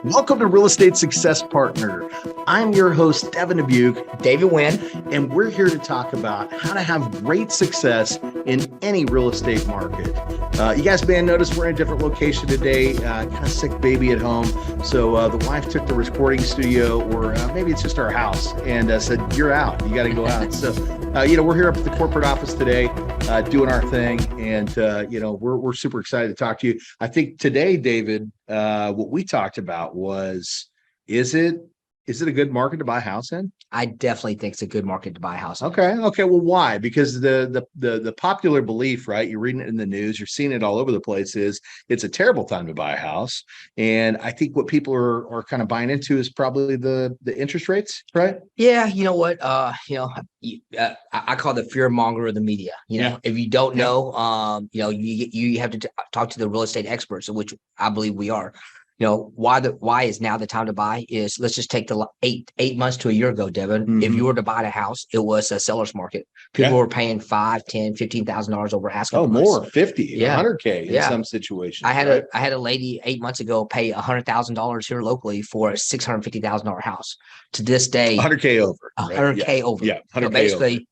Welcome to Real Estate Success Partner. I'm your host, Devin Dubuc, David Nguyen, and we're here to talk about how to have great success in any real estate market. You guys may have noticed we're in a different location today, kind of sick baby at home. So the wife took the recording studio, or maybe it's just our house, and said, "You're out. You got to go out." So, we're here up at the corporate office today, doing our thing, and we're super excited to talk to you. I think today, David, what we talked about was, is it a good market to buy a house in? I definitely think it's a good market to buy a house in. Okay. Well, why? Because the popular belief, right? You're reading it in the news, you're seeing it all over the place, is it's a terrible time to buy a house. And I think what people are kind of buying into is probably the interest rates, right? Yeah, you know what? I call the fear monger of the media. If you don't know, you have to talk to the real estate experts, which I believe we are. Why is now the time to buy is, let's just take the eight months to a year ago, Devin. Mm-hmm. If you were to buy a house, it was a seller's market. People were paying $5,000, $10,000, $15,000 over asking. Oh, more 50, yeah. 100K in some situations. I had a lady 8 months ago pay $100,000 here locally for a $650,000 house. To this day, 100K over. 100K over. Yeah, 100K so basically,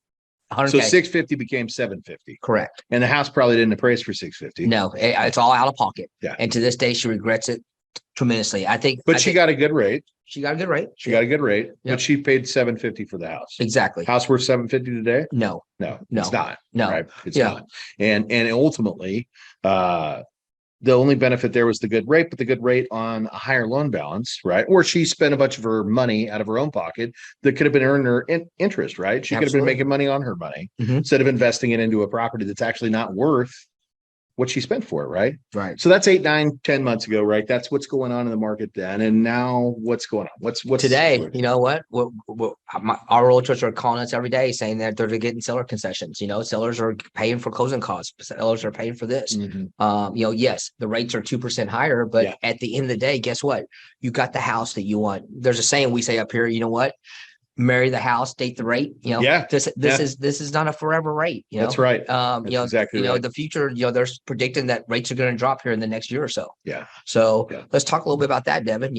over. 100K. So 650 became 750. Correct. And the house probably didn't appraise for 650. No, it's all out of pocket. Yeah. And to this day, she regrets it tremendously. But she got a good rate. She got a good rate. Got a good rate, Yep. but she paid $750 for the house. Exactly. House worth $750 today? No, it's not. No, right? It's not. And ultimately, the only benefit there was the good rate, but the good rate on a higher loan balance, right? Or she spent a bunch of her money out of her own pocket that could have been earning her interest, right? She could have been making money on her money instead of investing it into a property that's actually not worth what she spent for it, right? Right. So that's 8, 9, 10 months ago, right? That's what's going on in the market then. And now what's going on? What's today? You know what? Our realtors are calling us every day saying that they're getting seller concessions. Sellers are paying for closing costs. Sellers are paying for this. Mm-hmm. Yes, the rates are 2% higher, but at the end of the day, guess what? You got the house that you want. There's a saying we say up here. You know what? Marry the house, date the rate. This is not a forever rate. That's right. That's exactly right. The future. They're predicting that rates are going to drop here in the next year or so. Yeah. So let's talk a little bit about that, Devin.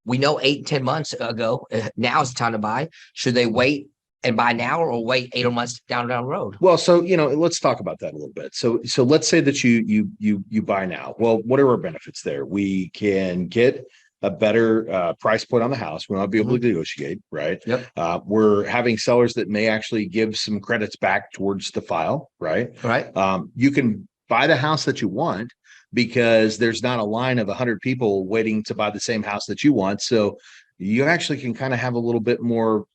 We know 8, 10 months ago. Now is the time to buy. Should they wait and buy now, or wait 8 months down the road? Well, so let's talk about that a little bit. So let's say that you buy now. Well, what are our benefits there? We can get a better price point on the house. We might be able to negotiate, right? Yep. We're having sellers that may actually give some credits back towards the file, right? Right. You can buy the house that you want because there's not a line of 100 people waiting to buy the same house that you want. So you actually can kind of have a little bit more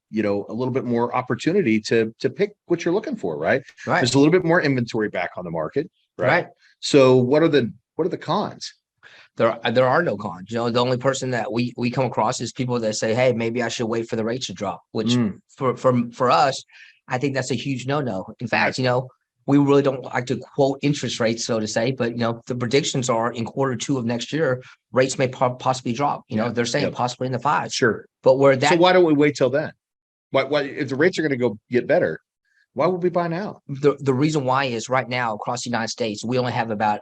opportunity to pick what you're looking for, right? Right. There's a little bit more inventory back on the market, right? Right. So what are the cons? There are no cons. The only person that we come across is people that say, "Hey, maybe I should wait for the rates to drop." Which for us, I think that's a huge no. In fact, we really don't like to quote interest rates, so to say, but the predictions are in Q2 of next year, rates may possibly drop. They're saying possibly in the 5s. Sure. But so why don't we wait till then? Why if the rates are going to go get better? Why would we buy now? The reason why is right now across the United States, we only have about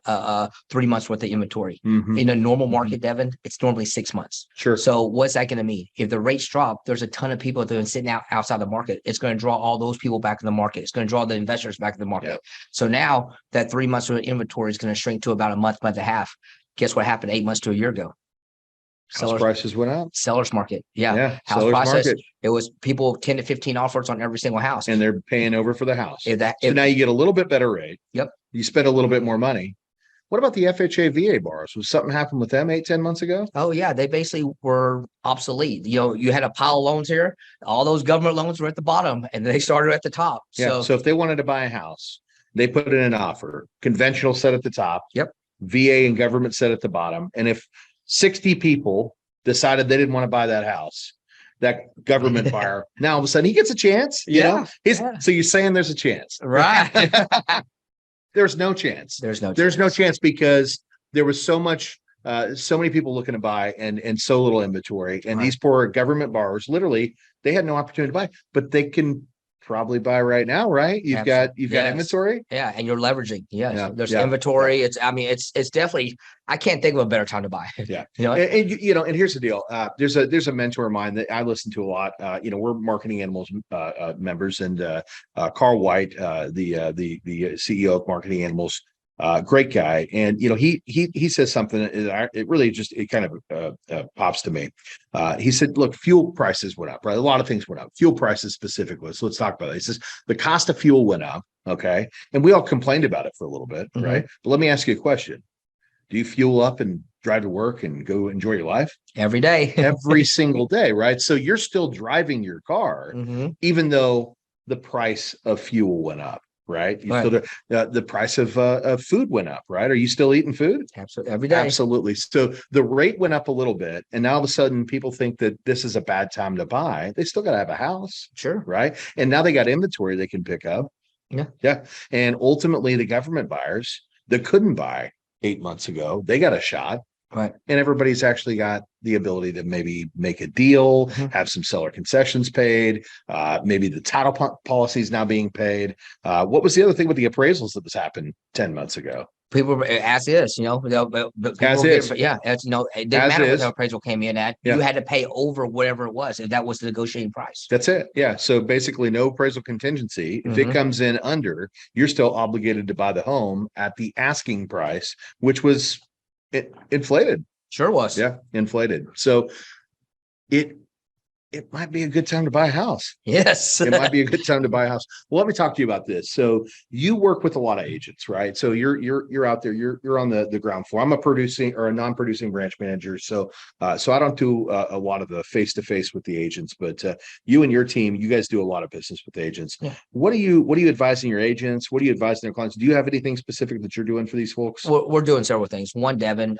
3 months worth of inventory. In a normal market, Devin, it's normally 6 months. Sure. So what's that going to mean? If the rates drop, there's a ton of people that are sitting outside the market. It's going to draw all those people back in the market. It's going to draw the investors back in the market. Yep. So now that 3 months worth of inventory is going to shrink to about a month and a half. Guess what happened 8 months to a year ago? House prices went up. Sellers market. Yeah. House sellers prices. market. It was people 10 to 15 offers on every single house. And they're paying over for the house. So now you get a little bit better rate. Yep. You spend a little bit more money. What about the FHA VA borrowers? Was something happened with them 8, 10 months ago? Oh yeah. They basically were obsolete. You had a pile of loans here. All those government loans were at the bottom and they started at the top. Yeah. So if they wanted to buy a house, they put in an offer. Conventional set at the top. Yep. VA and government set at the bottom. And if 60 people decided they didn't want to buy that house, that government buyer, now all of a sudden he gets a chance. So you're saying there's a chance, right? There's no chance. There's no chance because there was so many people looking to buy and so little inventory. And these poor government borrowers, literally, they had no opportunity to buy, but they can probably buy right now, right? You've Absolutely. got Yes. inventory. Yeah. And you're leveraging. Yes. Yeah, There's yeah, inventory. I mean, it's definitely, I can't think of a better time to buy. yeah. You know, And here's the deal. There's a mentor of mine that I listen to a lot. We're Marketing Animals members, and Carl White, the CEO of Marketing Animals, great guy. And he says something that it really just it kind of pops to me. He said, look, fuel prices went up, right? A lot of things went up. Fuel prices specifically. So let's talk about it. He says the cost of fuel went up. Okay. And we all complained about it for a little bit, right? But let me ask you a question. Do you fuel up and drive to work and go enjoy your life? every day. Every single day, right? So you're still driving your car, even though the price of fuel went up, right? You Right. still the price of food went up, right? Are you still eating food? Absolutely. Every day. Absolutely. So the rate went up a little bit, and now all of a sudden people think that this is a bad time to buy. They still got to have a house, Sure. right? And now they got inventory they can pick up. Yeah. And ultimately, the government buyers that couldn't buy 8 months ago, they got a shot. Right. And everybody's actually got the ability to maybe make a deal, have some seller concessions paid. Maybe the title policy is now being paid. What was the other thing with the appraisals that was happened 10 months ago? People as is, but As is. yeah, it didn't As matter what is. the appraisal came in at. Yeah. You had to pay over whatever it was if that was the negotiating price. That's it. Yeah. So basically, no appraisal contingency. If it comes in under, you're still obligated to buy the home at the asking price, which was inflated. Sure was. Yeah, inflated. So it might be a good time to buy a house. Yes. It might be a good time to buy a house. Well, let me talk to you about this. So you work with a lot of agents, right? So you're out there, you're on the ground floor. I'm a producing or a non-producing branch manager. So I don't do a lot of the face-to-face with the agents, but you and your team, you guys do a lot of business with agents. Yeah. What are you advising your agents? What are you advising their clients? Do you have anything specific that you're doing for these folks? We're doing several things. One, Devin,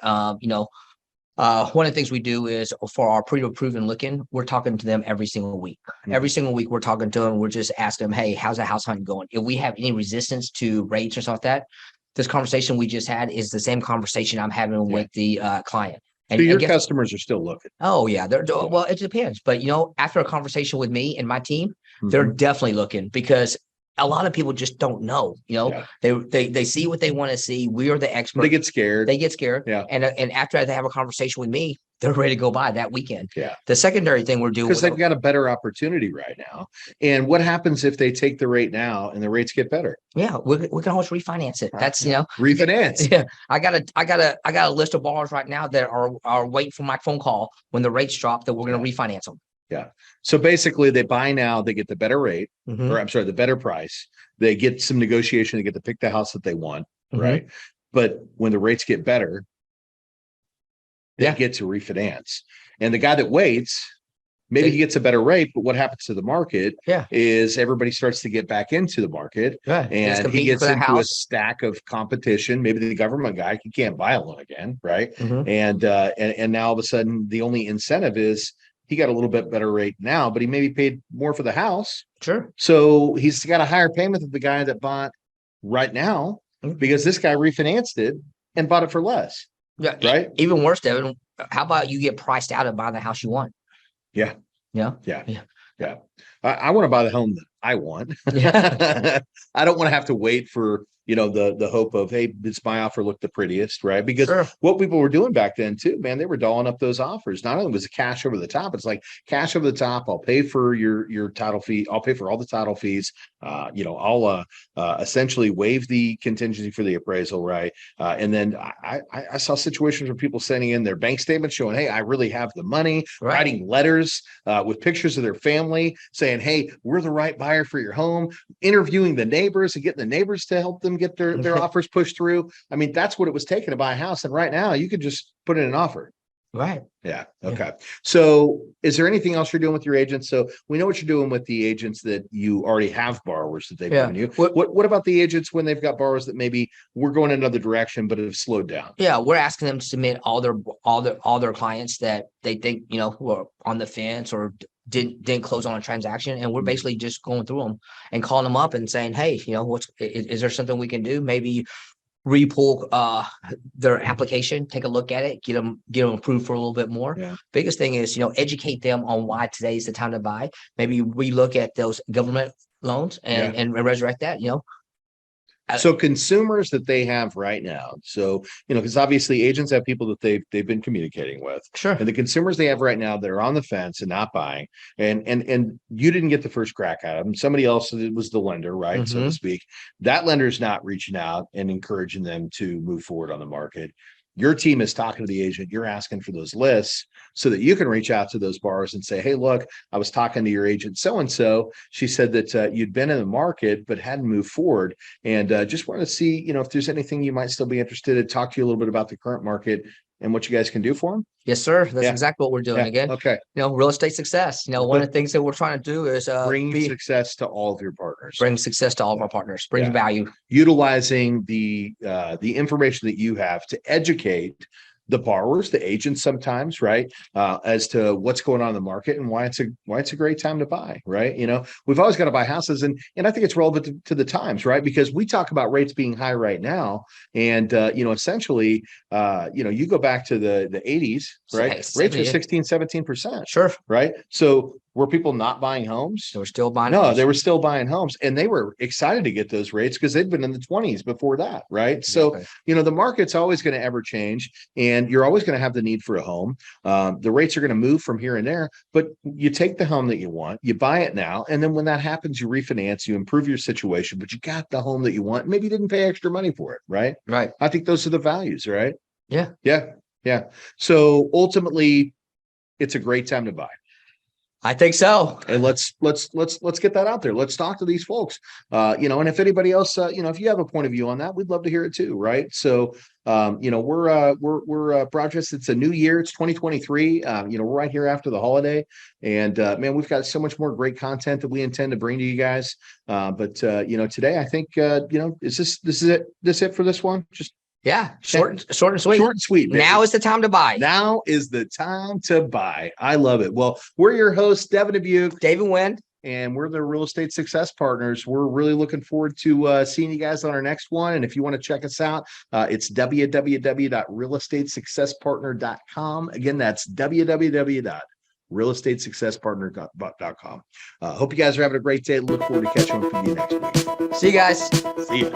one of the things we do is for our pre-approved and looking, we're talking to them every single week. Every single week, we're talking to them. We're just asking them, hey, how's the house hunting going? If we have any resistance to rates or something like that, this conversation we just had is the same conversation I'm having with the client. And so your customers are still looking. Oh, yeah. Well, it depends. But, after a conversation with me and my team, they're definitely looking because a lot of people just don't know, they see what they want to see. We are the experts. They get scared. Yeah. And after they have a conversation with me, they're ready to go buy that weekend. Yeah. The secondary thing we're doing because they've got a better opportunity right now. And what happens if they take the rate now and the rates get better? Yeah, we can always refinance it. That's refinance. Yeah. I got a list of borrowers right now that are waiting for my phone call when the rates drop that we're going to refinance them. Yeah. So basically they buy now, they get the better rate, or I'm sorry, the better price. They get some negotiation, they get to pick the house that they want, right? But when the rates get better, they get to refinance. And the guy that waits, maybe he gets a better rate, but what happens to the market is everybody starts to get back into the market and he gets into a stack of competition. Maybe the government guy, he can't buy a loan again, right? And now all of a sudden the only incentive is he got a little bit better rate now, but he maybe paid more for the house. Sure. So he's got a higher payment than the guy that bought right now because this guy refinanced it and bought it for less. Yeah. Right. Even worse, Devin, how about you get priced out of buying the house you want? Yeah. Yeah. I want to buy the home that I want. I don't want to have to wait for the hope of, hey, does my offer look the prettiest, right? Because what people were doing back then too, man, they were dolling up those offers. Not only was it cash over the top, it's like cash over the top. I'll pay for your title fee. I'll pay for all the title fees. I'll essentially waive the contingency for the appraisal, right? And then I saw situations where people sending in their bank statements showing, hey, I really have the money, writing letters with pictures of their family saying, hey, we're the right buyer for your home, interviewing the neighbors and getting the neighbors to help them get their offers pushed through. I mean, that's what it was taking to buy a house. And right now you could just put in an offer. Right. Yeah. Okay. So is there anything else you're doing with your agents? So we know what you're doing with the agents that you already have borrowers that they've given you. What about the agents when they've got borrowers that maybe we're going another direction, but have slowed down? Yeah. We're asking them to submit all their clients that they think, were on the fence or didn't close on a transaction. And we're basically just going through them and calling them up and saying, hey, is there something we can do? Maybe re-pull their application, take a look at it, get them approved for a little bit more. Biggest thing is, educate them on why today's the time to buy. Maybe we look at those government loans and resurrect that, So consumers that they have right now, so because obviously agents have people that they've been communicating with, Sure. and the consumers they have right now that are on the fence and not buying, and you didn't get the first crack at them. Somebody else was the lender, right, so to speak. That lender's not reaching out and encouraging them to move forward on the market. Your team is talking to the agent. You're asking for those lists so that you can reach out to those borrowers and say, hey, look, I was talking to your agent so-and-so. She said that you'd been in the market but hadn't moved forward. And just want to see, if there's anything you might still be interested in, talk to you a little bit about the current market and what you guys can do for them. Yes, sir. That's exactly what we're doing. Again, okay. Real estate success. One of the things that we're trying to do is bring success to all of your partners. Bring success to all of our partners. Bring value. Utilizing the information that you have to educate the borrowers, the agents sometimes, right, as to what's going on in the market and why it's a great time to buy, right? We've always got to buy houses, and I think it's relevant to the times, right? Because we talk about rates being high right now, and essentially, you go back to the 80s, right? Rates were 16-17%. Sure. Right. So were people not buying homes? They were still buying homes. homes. They were still buying homes, and they were excited to get those rates because they'd been in the 20s before that, right? Exactly. So, the market's always going to ever change, and you're always going to have the need for a home. The rates are going to move from here and there, but you take the home that you want, you buy it now, and then when that happens, you refinance, you improve your situation, but you got the home that you want. Maybe you didn't pay extra money for it, right? Right. I think those are the values, right? Yeah. Yeah. So ultimately, it's a great time to buy. I think so. And let's get that out there. Let's talk to these folks. And if anybody else, if you have a point of view on that, we'd love to hear it too, right? So, we're broadcast. It's a new year. It's 2023. We're right here after the holiday, and man, we've got so much more great content that we intend to bring to you guys. But today I think is this it for this one? Just short and sweet. Short and sweet. Baby. Now is the time to buy. Now is the time to buy. I love it. Well, we're your hosts, Devin Dubuc, David Nguyen, and we're the Real Estate Success Partners. We're really looking forward to seeing you guys on our next one. And if you want to check us out, it's www.realestatesuccesspartner.com. Again, that's www.realestatesuccesspartner.com. Hope you guys are having a great day. Look forward to catching up with you next week. See you guys. See you.